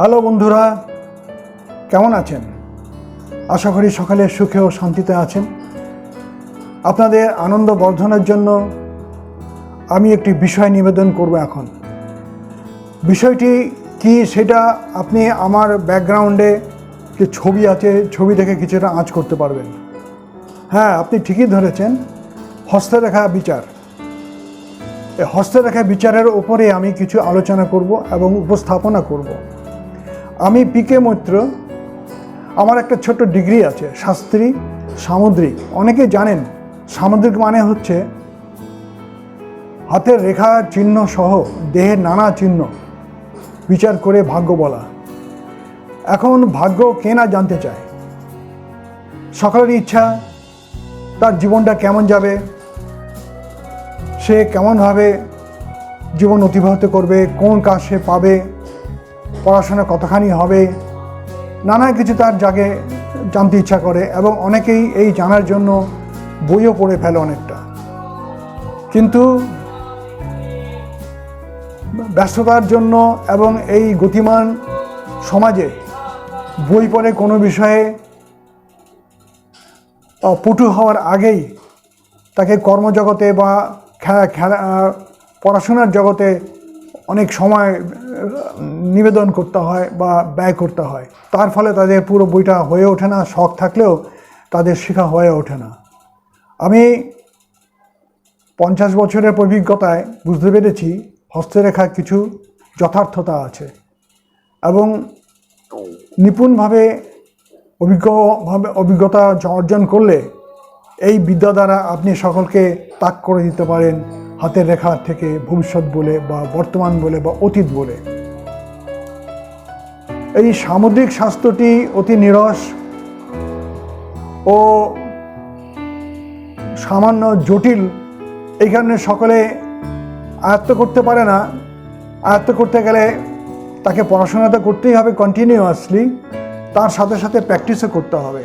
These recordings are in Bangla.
হ্যালো বন্ধুরা, কেমন আছেন? আশা করি সকালে সুখে ও শান্তিতে আছেন। আপনাদের আনন্দ বর্ধনের জন্য আমি একটি বিষয় নিবেদন করব এখন। বিষয়টি কি সেটা আপনি আমার ব্যাকগ্রাউন্ডে যে ছবি আছে, ছবি দেখে কিছুটা আঁচ করতে পারবেন। হ্যাঁ, আপনি ঠিকই ধরেছেন, হস্তরেখা বিচার। এই হস্তরেখা বিচারের ওপরে আমি কিছু আলোচনা করব এবং উপস্থাপনা করব। আমি পিকে মৈত্র, আমার একটা ছোট্ট ডিগ্রি আছে, শাস্ত্রী সামুদ্রিক। অনেকে জানেন সামুদ্রিক মানে হচ্ছে হাতের রেখা চিহ্ন সহ দেহের নানা চিহ্ন বিচার করে ভাগ্য বলা। এখন ভাগ্য কে না জানতে চায়? সকলের ইচ্ছা তার জীবনটা কেমন যাবে, সে কেমনভাবে জীবন অতিবাহিত করবে, কোন কাজ সে পাবে, পড়াশোনা কতখানি হবে, নানা কিছু তার জানতে ইচ্ছা করে এবং অনেকেই এই জানার জন্য বইও পড়ে ফেলে অনেকটা। কিন্তু ব্যস্ততার জন্য এবং এই গতিমান সমাজে বই পড়ে কোনো বিষয়ে পটু হওয়ার আগেই তাকে কর্মজগতে বা পড়াশোনার জগতে অনেক সময় নিবেদন করতে হয় বা ব্যয় করতে হয়। তার ফলে তাদের পুরো বইটা হয়ে ওঠে না, শখ থাকলেও তাদের শেখা হয়ে ওঠে না। আমি 50 বছরের অভিজ্ঞতায় বুঝতে পেরেছি হস্তরেখার কিছু যথার্থতা আছে এবং নিপুণভাবে অভিজ্ঞতা অর্জন করলে এই বিদ্যা দ্বারা আপনি সকলকে তাক করে দিতে পারেন হাতের রেখা থেকে ভবিষ্যৎ বলে বা বর্তমান বলে বা অতীত বলে। এই সামুদ্রিক শাস্ত্রটি অতি নিরস ও সামান্য জটিল, এই কারণে সকলে আয়ত্ত করতে পারে না। আয়ত্ত করতে গেলে তাকে পড়াশোনা তো করতেই হবে কন্টিনিউয়াসলি, তার সাথে সাথে প্র্যাকটিসও করতে হবে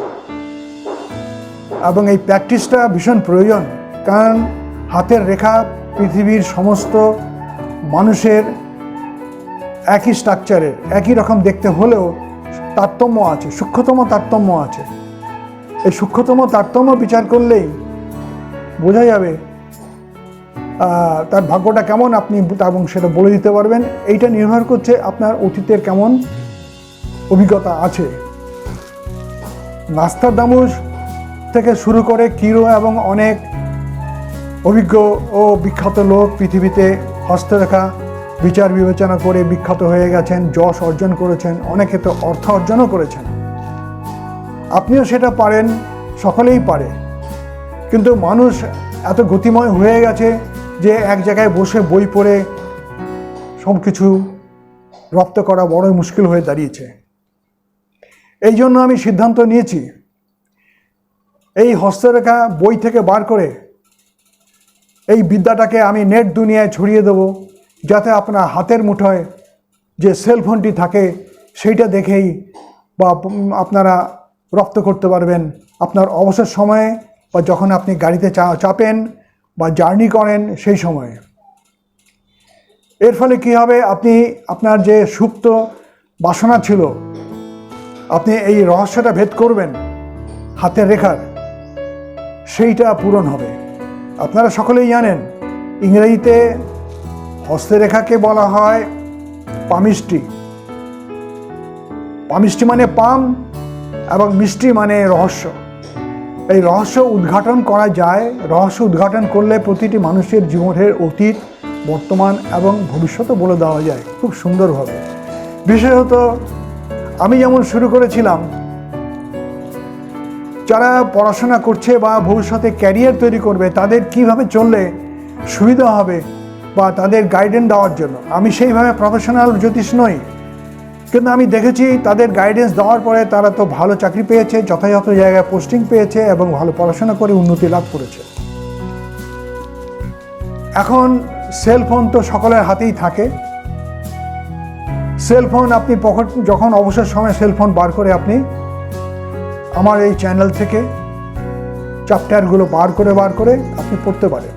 এবং এই প্র্যাকটিসটা ভীষণ প্রয়োজন। কারণ হাতের রেখা পৃথিবীর সমস্ত মানুষের একই স্ট্রাকচারের, একই রকম দেখতে হলেও তারতম্য আছে, সূক্ষ্মতম তারতম্য আছে। এই সূক্ষ্মতম তারতম্য বিচার করলেই বোঝা যাবে তার ভাগ্যটা কেমন, আপনি এবং সেটা বলে দিতে পারবেন। এইটা নির্ভর করছে আপনার অতীতের কেমন অভিজ্ঞতা আছে। নাস্তাদামুস থেকে শুরু করে কিরো এবং অনেক অভিজ্ঞ ও বিখ্যাত লোক পৃথিবীতে হস্তরেখা বিচার বিবেচনা করে বিখ্যাত হয়ে গেছেন, যশ অর্জন করেছেন, অনেকে তো অর্থ অর্জনও করেছেন। আপনিও সেটা পারেন, সকলেই পারে। কিন্তু মানুষ এত গতিময় হয়ে গেছে যে এক জায়গায় বসে বই পড়ে সব কিছু রপ্ত করা বড়ই মুশকিল হয়ে দাঁড়িয়েছে। এই জন্য আমি সিদ্ধান্ত নিয়েছি এই হস্তরেখা বই থেকে বার করে এই বিদ্যাটাকে আমি নেট দুনিয়ায় ছড়িয়ে দেব, যাতে আপনার হাতের মুঠোয় যে সেলফোনটি থাকে সেইটা দেখেই বা আপনারা রপ্ত করতে পারবেন আপনার অবসর সময়ে বা যখন আপনি গাড়িতে চাপেন বা জার্নি করেন সেই সময়ে। এর ফলে কী হবে, আপনি আপনার যে সুপ্ত বাসনা ছিল, আপনি এই রহস্যটা ভেদ করবেন হাতের রেখার, সেইটা পূরণ হবে। আপনারা সকলেই জানেন ইংরেজিতে হস্তরেখাকে বলা হয় পামিষ্টি। পামিষ্টি মানে পাম এবং মিষ্টি মানে রহস্য। এই রহস্য উদ্ঘাটন করা যায়। রহস্য উদ্ঘাটন করলে প্রতিটি মানুষের জীবনের অতীত, বর্তমান এবং ভবিষ্যৎও বলে দেওয়া যায় খুব সুন্দরভাবে। বিশেষত আমি যেমন শুরু করেছিলাম, যারা পড়াশোনা করছে বা ভবিষ্যতে ক্যারিয়ার তৈরি করবে তাদের কিভাবে চললে সুবিধা হবে বা তাদের গাইডেন্স দেওয়ার জন্য। আমি সেইভাবে প্রফেশনাল জ্যোতিষ নই, কিন্তু আমি দেখেছি তাদের গাইডেন্স দেওয়ার পরে তারা তো ভালো চাকরি পেয়েছে, যথাযথ জায়গায় পোস্টিং পেয়েছে এবং ভালো পড়াশোনা করে উন্নতি লাভ করেছে। এখন সেলফোন তো সকলের হাতেই থাকে। সেলফোন আপনি যখন অবসর সময় সেলফোন বার করে আপনি আমার এই চ্যানেল থেকে চ্যাপ্টারগুলো বার করে আপনি পড়তে পারেন।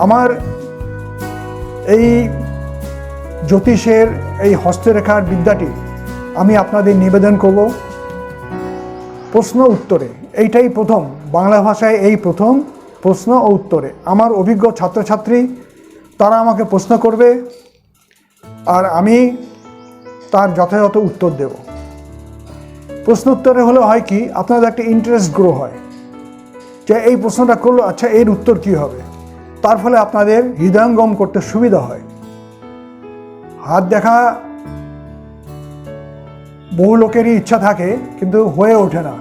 আমার এই জ্যোতিষের এই হস্তরেখার বিদ্যাটি আমি আপনাদের নিবেদন করব প্রশ্ন উত্তরে। এইটাই প্রথম, বাংলা ভাষায় এই প্রথম প্রশ্ন ও উত্তরে। আমার অভিজ্ঞ ছাত্রছাত্রী তারা আমাকে প্রশ্ন করবে আর আমি তার যথাযথ উত্তর দেব। প্রশ্ন উত্তরে হলে হয় কি, আপনাদের একটা ইন্টারেস্ট গ্রো হয় যে এই প্রশ্নটা করলো, আচ্ছা এর উত্তর কি হবে। তার ফলে আপনাদের হৃদয়ঙ্গম করতে সুবিধা হয়। হাত দেখা বহু লোকেরই ইচ্ছা থাকে কিন্তু হয়ে ওঠে না।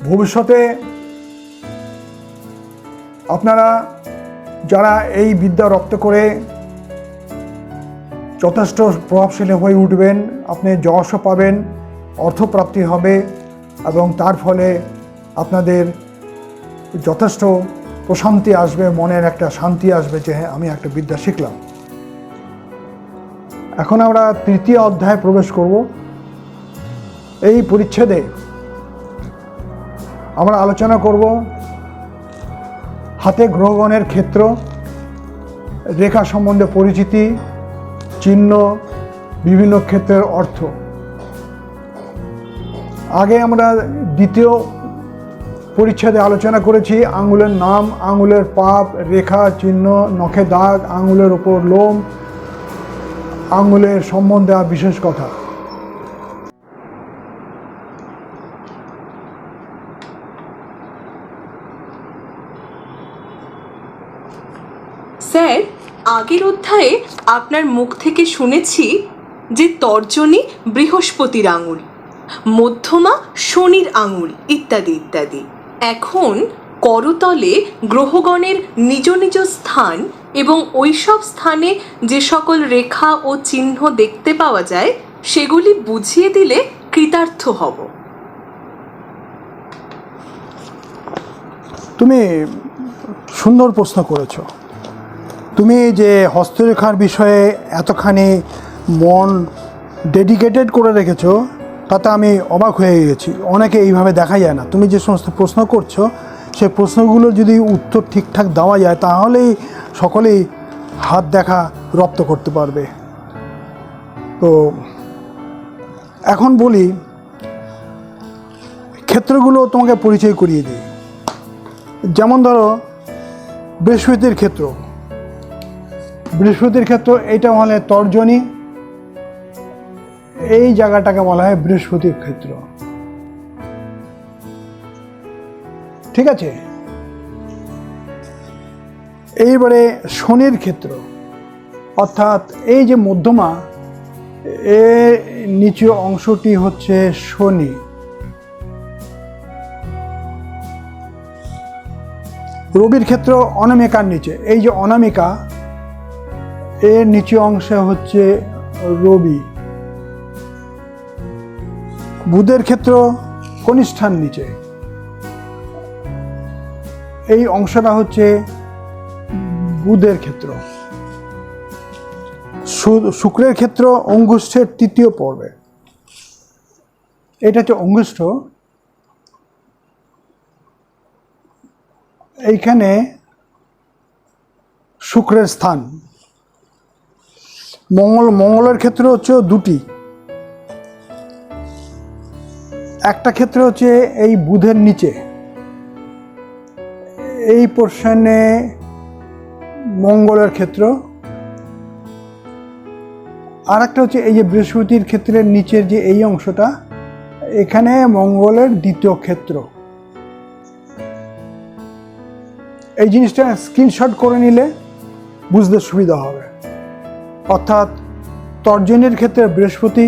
ভবিষ্যতে আপনারা যারা এই বিদ্যা রপ্ত করে যথেষ্ট প্রভাবশালী হয়ে উঠবেন, আপনি যশও পাবেন, অর্থপ্রাপ্তি হবে এবং তার ফলে আপনাদের যথেষ্ট প্রশান্তি আসবে, মনের একটা শান্তি আসবে যে হ্যাঁ আমি একটা বিদ্যা শিখলাম। এখন আমরা তৃতীয় অধ্যায়ে প্রবেশ করব। এই পরিচ্ছেদে আমরা আলোচনা করব হাতে গ্রহগণের ক্ষেত্র, রেখা সম্বন্ধে পরিচিতি, চিহ্ন, বিভিন্ন ক্ষেত্রের অর্থ। আগে আমরা দ্বিতীয় পরিচ্ছেদে আলোচনা করেছি আঙুলের নাম, আঙুলের পাপ, রেখা, চিহ্ন, নখে দাগ, আঙুলের উপর লোম, আঙুলের সম্বন্ধে আর বিশেষ কথা। স্যার, আগের অধ্যায়ে আপনার মুখ থেকে শুনেছি যে তর্জনী বৃহস্পতির আঙুল, মধ্যমা শনির আঙুল ইত্যাদি ইত্যাদি। এখন করতলে গ্রহগণের নিজ নিজ স্থান এবং ওইসব স্থানে যে সকল রেখা ও চিহ্ন দেখতে পাওয়া যায় সেগুলি বুঝিয়ে দিলে কৃতার্থ হব। তুমি সুন্দর প্রশ্ন করেছো। তুমি যে হস্তরেখার বিষয়ে এতখানি মন ডেডিকেটেড করে রেখেছো তাতে আমি অবাক হয়ে গেছি। অনেকে এইভাবে দেখা যায় না। তুমি যে সমস্ত প্রশ্ন করছো সেই প্রশ্নগুলো যদি উত্তর ঠিকঠাক দেওয়া যায় তাহলেই সকলেই হাত দেখা রপ্ত করতে পারবে। তো এখন বলি, ক্ষেত্রগুলো তোমাকে পরিচয় করিয়ে দিই। যেমন ধরো বৃহস্পতির ক্ষেত্র। বৃহস্পতির ক্ষেত্র এইটা হলে তর্জনী, এই জায়গাটাকে বলা হয় বৃহস্পতির ক্ষেত্র। ঠিক আছে। এইবারে শনির ক্ষেত্র, অর্থাৎ এই যে মধ্যমা, এর নিচু অংশটি হচ্ছে শনি। রবির ক্ষেত্র অনামিকার নিচে, এই যে অনামিকা এর নিচু অংশে হচ্ছে রবি। বুধের ক্ষেত্র কনিষ্ঠার নিচে, এই অংশটা হচ্ছে বুধের ক্ষেত্র। শুক্রের ক্ষেত্র অঙ্গুষ্ঠের তৃতীয় পর্বে, এটা হচ্ছে অঙ্গুষ্ঠ। এইখানে শুক্রের স্থান। মঙ্গলের ক্ষেত্র হচ্ছে দুটি। একটা ক্ষেত্র হচ্ছে এই বুধের নিচে, এই পোর্শনে মঙ্গলের ক্ষেত্র। আর একটা হচ্ছে এই যে বৃহস্পতির ক্ষেত্রের নিচের যে এই অংশটা, এখানে মঙ্গলের দ্বিতীয় ক্ষেত্র। এই জিনিসটা স্ক্রিনশট করে নিলে বুঝতে সুবিধা হবে। অর্থাৎ তর্জনীর ক্ষেত্রে বৃহস্পতি,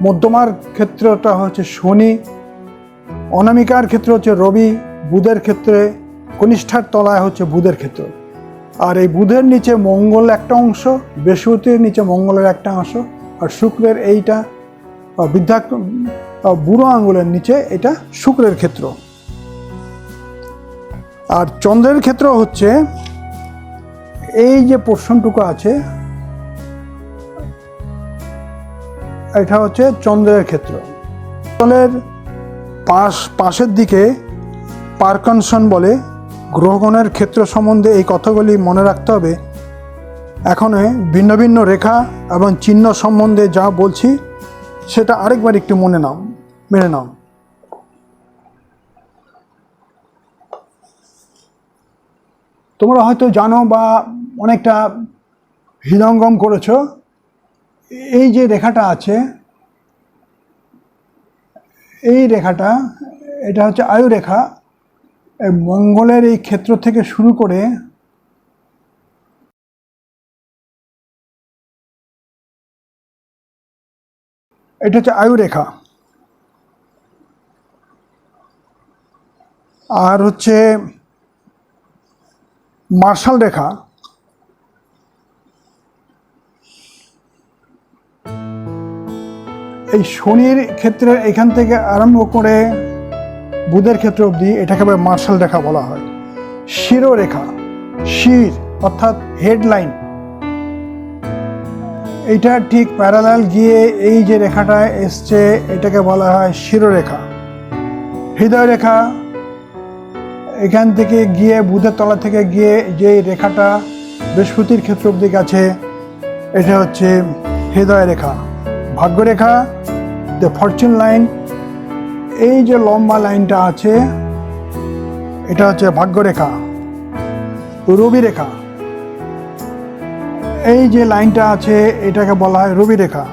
মধ্যমার ক্ষেত্রটা হচ্ছে শনি, অনামিকার ক্ষেত্রে হচ্ছে রবি, বুধের ক্ষেত্রে কনিষ্ঠার তলায় হচ্ছে বুধের ক্ষেত্র। আর এই বুধের নিচে মঙ্গল একটা অংশ, বৃহস্পতির নিচে মঙ্গলের একটা অংশ, আর শুক্রের এইটা বুড়ো আঙ্গুলের নিচে এটা শুক্রের ক্ষেত্র। আর চন্দ্রের ক্ষেত্র হচ্ছে এই যে পোর্শনটুকু আছে, এটা হচ্ছে চন্দ্রের ক্ষেত্র। চন্দ্রের পাশের দিকে পার্কনসন বলে। গ্রহগণের ক্ষেত্র সম্বন্ধে এই কথাগুলি মনে রাখতে হবে। এখন ভিন্ন ভিন্ন রেখা এবং চিহ্ন সম্বন্ধে যা বলছি সেটা আরেকবার একটু মেনে নাও। তোমরা হয়তো জানো বা অনেকটা হৃদয়ঙ্গম করেছো, এই যে রেখাটা আছে, এই রেখাটা, এটা হচ্ছে আয়ু রেখা। এই মঙ্গলের এই ক্ষেত্র থেকে শুরু করে এটা হচ্ছে আয়ু রেখা, আর হচ্ছে মার্শাল রেখা। এই শনির ক্ষেত্রে এখান থেকে আরম্ভ করে বুধের ক্ষেত্র অবধি এটাকে মার্শাল রেখা বলা হয়। শিরোরেখা, শির অর্থাৎ হেডলাইন, এটা ঠিক প্যারালাল গিয়ে এই যে রেখাটা এসছে এটাকে বলা হয় শিরোরেখা। হৃদয় রেখা এখান থেকে গিয়ে বুধের তলা থেকে গিয়ে যে রেখাটা বৃহস্পতির ক্ষেত্র অবধি গেছে এটা হচ্ছে হৃদয় রেখা। ভাগ্যরেখা, দ্য ফরচুন লাইন, এই যে লম্বা লাইনটা আছে এটা হচ্ছে ভাগ্যরেখা। রবি রেখা, এই যে লাইনটা আছে এটাকে বলা হয় রবি রেখা।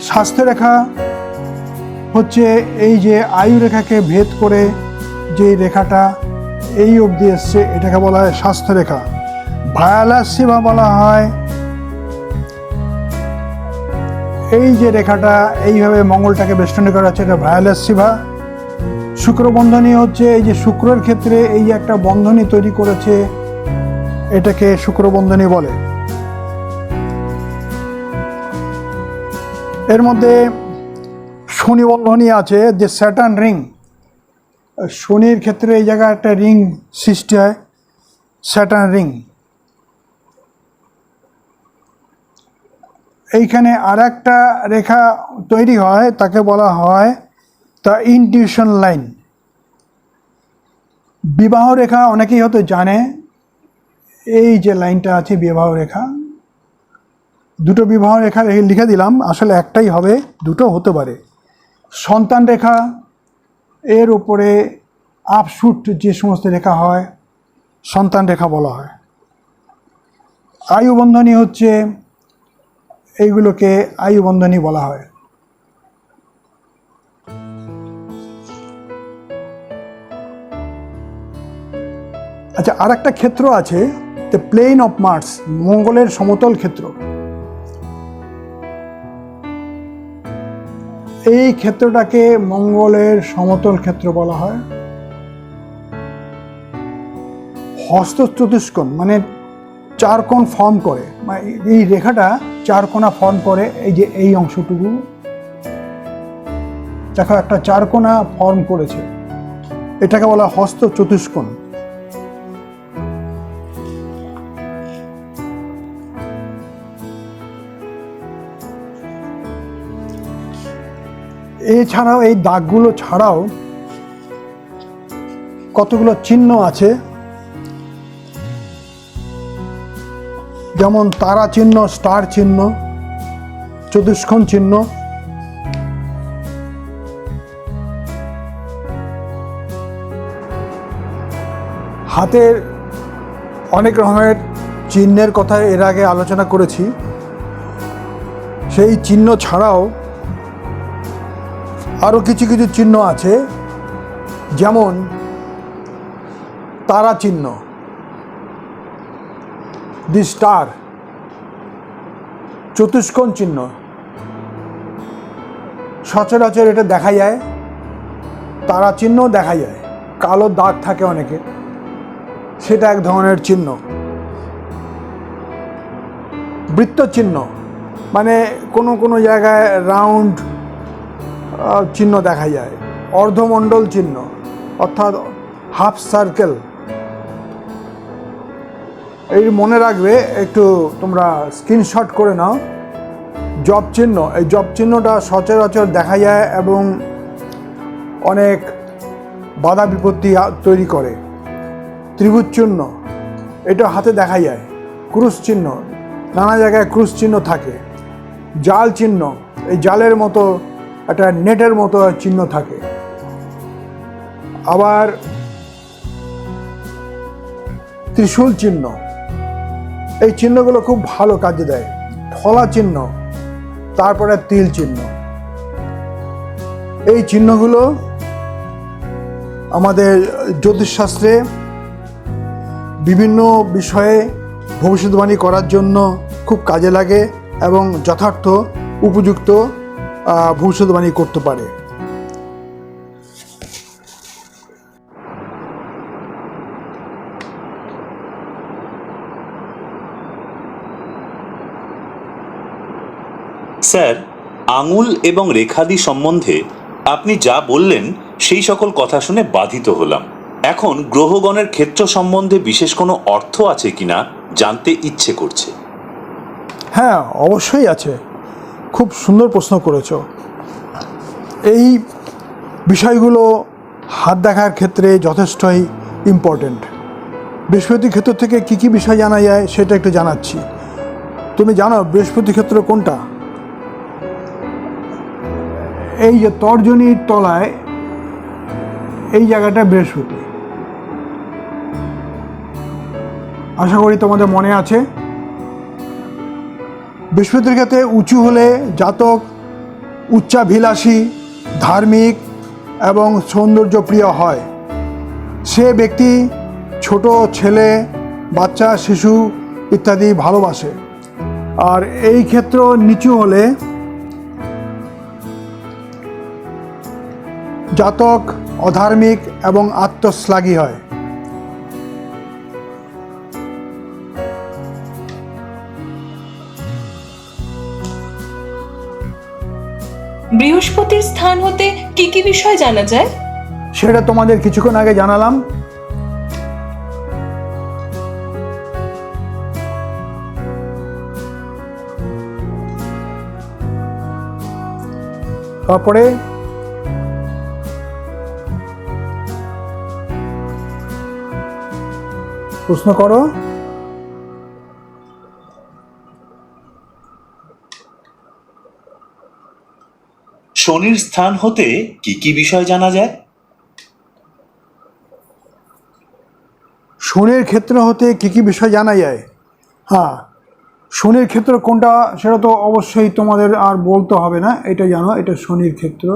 স্বাস্থ্য রেখা হচ্ছে এই যে আয়ু রেখাকে ভেদ করে যে রেখাটা এই অবধি এসছে এটাকে বলা হয় স্বাস্থ্য রেখা। ভায়ালাস সীমা বলা হয় এই যে রেখাটা এইভাবে মঙ্গলটাকে বেষ্টনী করা হচ্ছে, এটা ভায়ালাস সীমা। শুক্র বন্ধনী হচ্ছে এই যে শুক্রের ক্ষেত্রে এই যে একটা বন্ধনী তৈরি করেছে এটাকে শুক্র বন্ধনী বলে। এর মধ্যে শনি বন্ধনী আছে, যে স্যাটার্ন রিং। শনির ক্ষেত্রে এই জায়গায় একটা রিং সৃষ্টি হয়, স্যাটার্ন রিং। এইখানে আর একটা রেখা তৈরি হয় তাকে বলা হয় দ্য ইনটিউশন লাইন। বিবাহ রেখা অনেকেই হয়তো জানে, এই যে লাইনটা আছে বিবাহ রেখা। দুটো বিবাহ রেখা লিখে দিলাম, আসলে একটাই হবে, দুটো হতে পারে। সন্তান রেখা, এর উপরে আপশুট যে সমস্ত রেখা হয় সন্তান রেখা বলা হয়। আয়ু বন্ধনী হচ্ছে এইগুলোকে আয়ু বন্ধনী বলা হয়। আচ্ছা, আর একটা ক্ষেত্র আছে, দ্য প্লেন অফ মার্স, মঙ্গলের সমতল ক্ষেত্র। এই ক্ষেত্রটাকে মঙ্গলের সমতল ক্ষেত্র বলা হয়। হস্ত চতুষ্কোণ মানে চার কোণ ফর্ম করে, মানে এই রেখাটা চার কোণা ফর্ম করে। এই যে এই অংশটুকু দেখো একটা চার কোণা ফর্ম করেছে, এটাকে বলা হস্ত চতুষ্কোণ। এছাড়াও এই দাগগুলো ছাড়াও কতগুলো চিহ্ন আছে, যেমন তারা চিহ্ন, স্টার চিহ্ন, চতুষ্কোণ চিহ্ন। হাতের অনেক রকমের চিহ্নের কথা এর আগে আলোচনা করেছি। সেই চিহ্ন ছাড়াও আরও কিছু কিছু চিহ্ন আছে, যেমন তারা চিহ্ন, দি স্টার, চতুষ্কোণ চিহ্ন। সচরাচর এটা দেখা যায়, তারা চিহ্ন দেখা যায়, কালো দাগ থাকে অনেকে, সেটা এক ধরনের চিহ্ন। বৃত্ত চিহ্ন মানে কোনো কোনো জায়গায় রাউন্ড চিহ্ন দেখা যায়। অর্ধমণ্ডল চিহ্ন অর্থাৎ হাফ সার্কেল। এই মনে রাখবে, একটু তোমরা স্ক্রিনশট করে নাও। জব চিহ্ন, এই জব চিহ্নটা সচরাচর দেখা যায় এবং অনেক বাধা বিপত্তি তৈরি করে। ত্রিভুজ চিহ্ন, এটা হাতে দেখা যায়, ক্রুশ চিহ্ন, নানা জায়গায় ক্রুশ চিহ্ন থাকে। জাল চিহ্ন, এই জালের মতো একটা নেটের মতো চিহ্ন থাকে। আবার ত্রিশূল চিহ্ন, এই চিহ্নগুলো খুব ভালো কাজে দেয়। ফলা চিহ্ন, তারপরে তিল চিহ্ন, এই চিহ্নগুলো আমাদের জ্যোতিষশাস্ত্রে বিভিন্ন বিষয়ে ভবিষ্যৎবাণী করার জন্য খুব কাজে লাগে এবং যথার্থ উপযুক্ত ভবিষ্যৎবাণী করতে পারে। স্যার, আঙুল এবং রেখাদি সম্বন্ধে আপনি যা বললেন সেই সকল কথা শুনে বাধিত হলাম। এখন গ্রহগণের ক্ষেত্র সম্বন্ধে বিশেষ কোনো অর্থ আছে কিনা জানতে ইচ্ছে করছে। হ্যাঁ, অবশ্যই আছে। খুব সুন্দর প্রশ্ন করেছ। এই বিষয়গুলো হাত দেখার ক্ষেত্রে যথেষ্টই ইম্পর্ট্যান্ট। বৃহস্পতি ক্ষেত্র থেকে কী কী বিষয় জানা যায় সেটা একটু জানাচ্ছি। তুমি জানো বৃহস্পতি ক্ষেত্র কোনটা? এই যে তর্জনীর তলায় এই জায়গাটা বৃহস্পতি, আশা করি তোমাদের মনে আছে। বৃহস্পতির ক্ষেত্রে উঁচু হলে জাতক উচ্চাভিলাষী, ধার্মিক এবং সৌন্দর্যপ্রিয় হয়। সে ব্যক্তি ছোট ছেলে, বাচ্চা, শিশু ইত্যাদি ভালোবাসে। আর এই ক্ষেত্র নিচু হলে জাতক অধার্মিক এবং আত্মশ্লাঘী হয়। বৃহস্পতির স্থান হতে কি কি বিষয় জানা যায়? সেটা তোমাদের কিছুক্ষণ আগে জানালাম। তারপরে প্রশ্ন করো। শনির স্থান হতে কি কি বিষয় জানা যায়? শনির ক্ষেত্র হতে কি কি বিষয় জানা যায়? হ্যাঁ, শনির ক্ষেত্র কোনটা সেটা তো অবশ্যই তোমাদের আর বলতে হবে না, এটা জানো, এটা শনির ক্ষেত্র।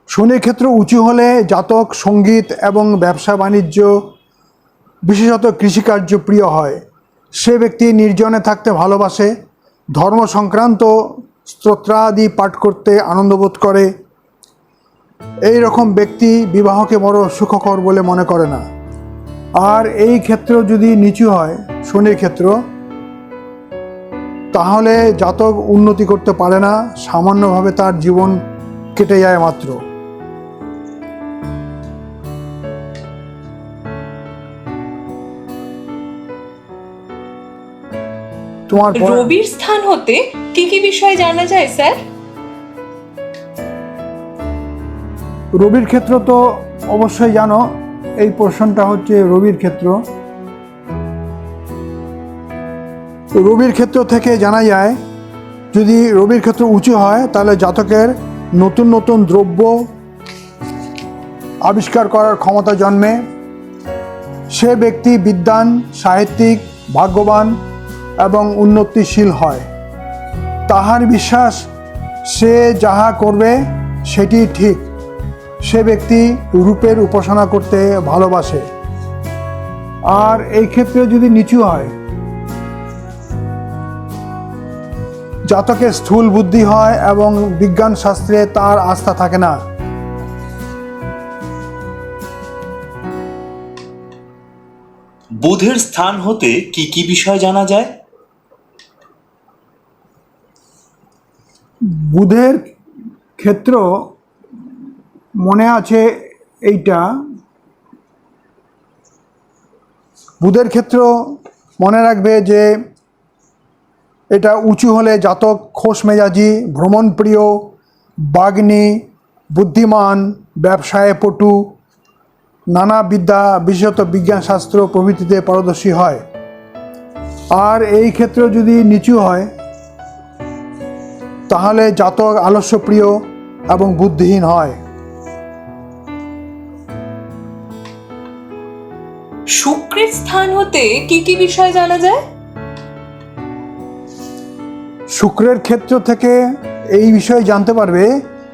শনির ক্ষেত্র উঁচু হলে জাতক সঙ্গীত এবং ব্যবসা বাণিজ্য, বিশেষত কৃষিকার্য প্রিয় হয়। সে ব্যক্তি নির্জনে থাকতে ভালোবাসে, ধর্ম সংক্রান্ত স্তোত্রাদি পাঠ করতে আনন্দবোধ করে। এই রকম ব্যক্তি বিবাহকে বড় সুখকর বলে মনে করে না। আর এই ক্ষেত্র যদি নিচু হয়, শনির ক্ষেত্র, তাহলে জাতক উন্নতি করতে পারে না, সামান্যভাবে তার জীবন কেটে যায় মাত্র। তোমার রবির স্থান হতে কি কি বিষয় জানা যায় স্যার? রবির ক্ষেত্র তো অবশ্যই জানো, এই প্রশ্নটা হচ্ছে রবির ক্ষেত্র। রবির ক্ষেত্র থেকে জানা যায়, যদি রবির ক্ষেত্র উঁচু হয় তাহলে জাতকের নতুন নতুন দ্রব্য আবিষ্কার করার ক্ষমতা জন্মে। সে ব্যক্তি বিদ্বান, সাহিত্যিক, ভাগ্যবান এবং উন্নতিশীল হয়। তাহার বিশ্বাস সে যাহা করবে সেটি ঠিক। সে ব্যক্তি রূপের উপাসনা করতে ভালোবাসে। আর এই ক্ষেত্রে যদি নিচু হয়, জাতকের স্থূল বুদ্ধি হয় এবং বিজ্ঞান শাস্ত্রে তার আস্থা থাকে না। বুধের স্থান হতে কি কি বিষয় জানা যায়? বুধের ক্ষেত্র মনে আছে এইটা, বুধের ক্ষেত্র মনে রাখবে যে এটা উঁচু হলে জাতক খোশ মেজাজি, ভ্রমণপ্রিয়, বাগ্মী, বুদ্ধিমান, ব্যবসায়ে পটু নানা বিদ্যা বিশেষত বিজ্ঞান শাস্ত্র প্রভৃতিতে পারদর্শী হয়। আর এই ক্ষেত্র যদি নিচু হয় তাহলে জাতক আলস্যপ্রিয় এবং বুদ্ধিহীন হয়। শুক্রের স্থান হতে কি কি বিষয় জানা যায়? শুক্রের ক্ষেত্র থেকে এই বিষয়ে জানতে পারবে,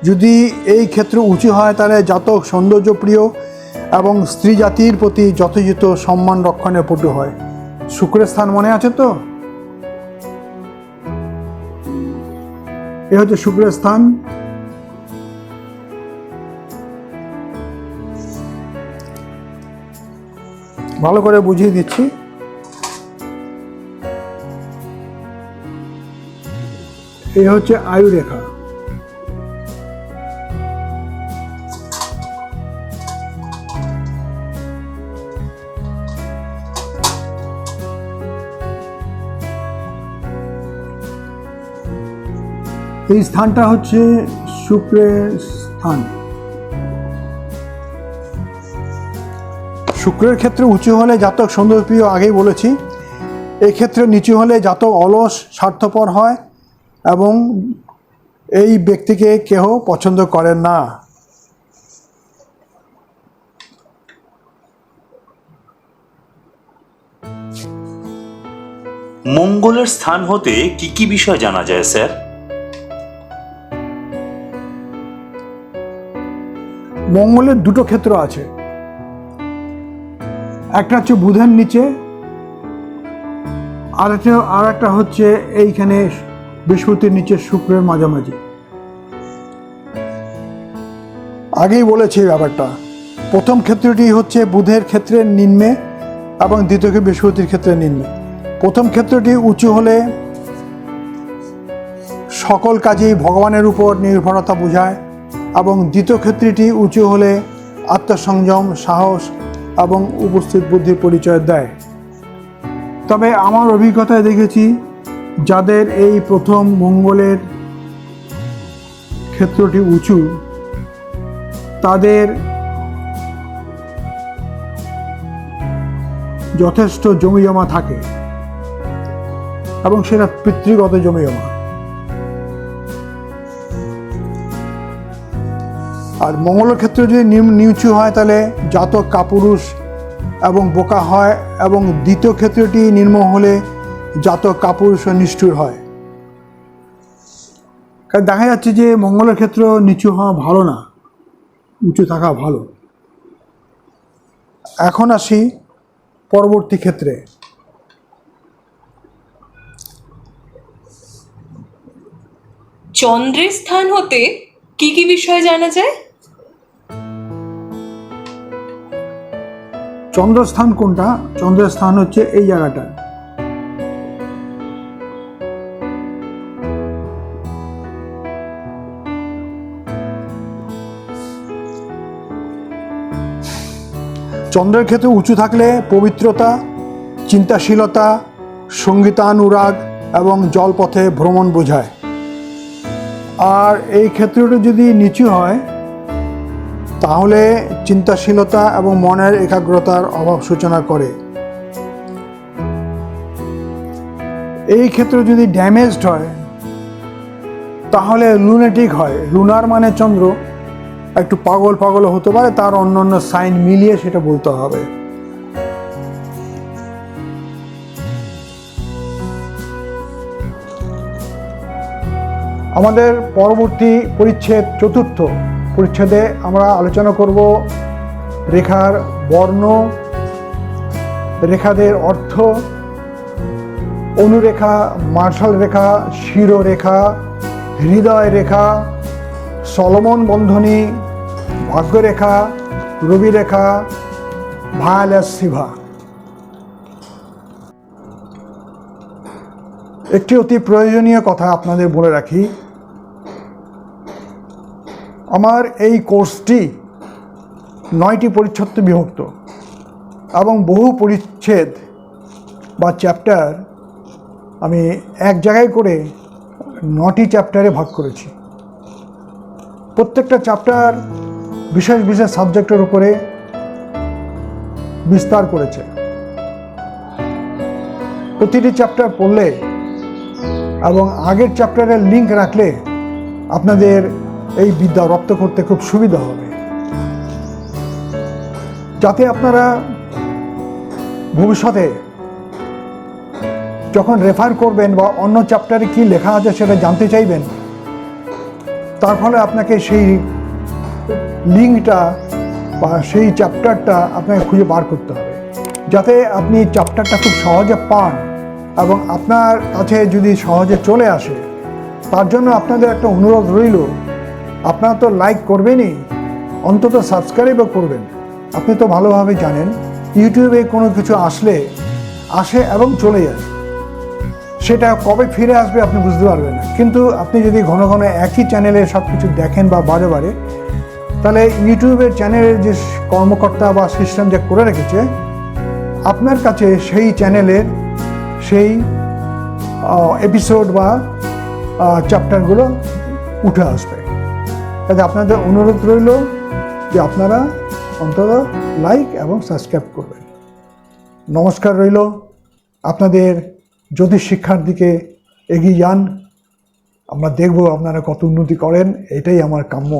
যদি এই ক্ষেত্র উঁচু হয় তাহলে জাতক সৌন্দর্যপ্রিয় এবং স্ত্রী জাতির প্রতি যথাযথ সম্মান রক্ষণে পটু হয়। শুক্রের স্থান মনে আছে তো? এ হচ্ছে শুক্রের স্থান। ভালো করে বুঝিয়ে দিচ্ছি। এ হচ্ছে আয়ু রেখা। এই স্থানটা হচ্ছে শুক্রের স্থান। শুক্রের ক্ষেত্রে উঁচু হলে জাতক সৌন্দর্যপ্রিয়, আগেই বলেছি। এই ক্ষেত্রে নিচু হলে জাতক অলস, স্বার্থপর হয় এবং এই ব্যক্তিকে কেউ পছন্দ করেন না। মঙ্গলের স্থান হতে কি কি বিষয় জানা যায় স্যার? মঙ্গলের দুটো ক্ষেত্র আছে, একটা হচ্ছে বুধের নিচে, আর একটা হচ্ছে এইখানে বৃহস্পতির নিচে শুক্রের মাঝামাঝি। আগেই বলেছি ব্যাপারটা। প্রথম ক্ষেত্রটি হচ্ছে বুধের ক্ষেত্রে নিম্নে এবং দ্বিতীয়টি বৃহস্পতির ক্ষেত্রে নিম্নে। প্রথম ক্ষেত্রটি উঁচু হলে সকল কাজেই ভগবানের উপর নির্ভরতা বোঝায় এবং দ্বিতীয় ক্ষেত্রটি উঁচু হলে আত্মসংযম, সাহস এবং উপস্থিত বুদ্ধির পরিচয় দেয়। তবে আমার অভিজ্ঞতায় দেখেছি, যাদের এই প্রথম মঙ্গলের ক্ষেত্রটি উঁচু, তাদের যথেষ্ট জমিজমা থাকে এবং সেটা পিতৃগত জমিজমা। আর মঙ্গলের ক্ষেত্রে যদি নিচু হয় তাহলে জাতক কাপুরুষ এবং বোকা হয়, এবং দ্বিতীয় ক্ষেত্রটি নিম্ন হলে জাতক কাপুরুষ ও নিষ্ঠুর হয়। কারণ দেখা যাচ্ছে যে মঙ্গলের ক্ষেত্র নিচু হওয়া ভালো না, উঁচু থাকা ভালো। এখন আসি পরবর্তী ক্ষেত্রে। চন্দ্রের স্থান হতে কি কি বিষয় জানা যায়? চন্দ্রস্থান কোনটা? চন্দ্রের স্থান হচ্ছে এই জায়গাটা। চন্দ্রের ক্ষেত্রে উঁচু থাকলে পবিত্রতা, চিন্তাশীলতা, সঙ্গীতানুরাগ এবং জলপথে ভ্রমণ বোঝায়। আর এই ক্ষেত্রটা যদি নিচু হয় তাহলে চিন্তাশীলতা এবং মনের একাগ্রতার অভাব সূচনা করে। এই ক্ষেত্র যদি ড্যামেজড হয় তাহলে লুনেটিক হয়। লুনার মানে চন্দ্র, একটু পাগল পাগল হতে পারে, তার অন্যান্য সাইন মিলিয়ে সেটা বলতে হবে। আমাদের পরবর্তী পরিচ্ছেদ, চতুর্থ পরিচ্ছেদে আমরা আলোচনা করব রেখার বর্ণ, রেখাদের অর্থ, অনুরেখা, মার্শাল রেখা, শিরোরেখা, হৃদয় রেখা, সলোমন বন্ধনী, ভাগ্যরেখা, রবি রেখা, ভায়ালাস সিভা। একটি অতি প্রয়োজনীয় কথা আপনাদের বলে রাখি, আমার এই কোর্সটি 9টি পরিচ্ছেদে বিভক্ত এবং বহু পরিচ্ছেদ বা চ্যাপ্টার আমি এক জায়গায় করে 9টি চ্যাপ্টারে ভাগ করেছি। প্রত্যেকটা চ্যাপ্টার বিশেষ বিশেষ সাবজেক্টের উপরে বিস্তার করেছে। প্রতিটি চ্যাপ্টার পড়লে এবং আগের চ্যাপ্টারের লিঙ্ক রাখলে আপনাদের এই বিদ্যা রপ্ত করতে খুব সুবিধা হবে, যাতে আপনারা ভবিষ্যতে যখন রেফার করবেন বা অন্য চ্যাপ্টারে কি লেখা আছে সেটা জানতে চাইবেন, তার ফলে আপনাকে সেই লিঙ্কটা বা সেই চ্যাপ্টারটা আপনাকে খুঁজে বার করতে হবে, যাতে আপনি চ্যাপ্টারটা খুব সহজে পান এবং আপনার কাছে যদি সহজে চলে আসে। তার জন্য আপনাদের একটা অনুরোধ রইল, আপনারা তো লাইক করবেনই, অন্তত সাবস্ক্রাইবও করবেন। আপনি তো ভালোভাবে জানেন ইউটিউবে কোনো কিছু আসে এবং চলে যায়, সেটা কবে ফিরে আসবে আপনি বুঝতে পারবেন না। কিন্তু আপনি যদি ঘন ঘন একই চ্যানেলে সব কিছু দেখেন বা বারে বারে, তাহলে ইউটিউবের চ্যানেলের যে কর্মকর্তা বা সিস্টেম যে করে রেখেছে, আপনার কাছে সেই চ্যানেলের সেই এপিসোড বা চ্যাপ্টারগুলো উঠে আসবে। তাই আপনাদের অনুরোধ রইল যে আপনারা অন্তত লাইক এবং সাবস্ক্রাইব করবেন। নমস্কার রইল, আপনাদের জ্যোতিষ শিক্ষার দিকে এগিয়ে যান। আমরা দেখব আপনারা কত উন্নতি করেন, এটাই আমার কাম্য।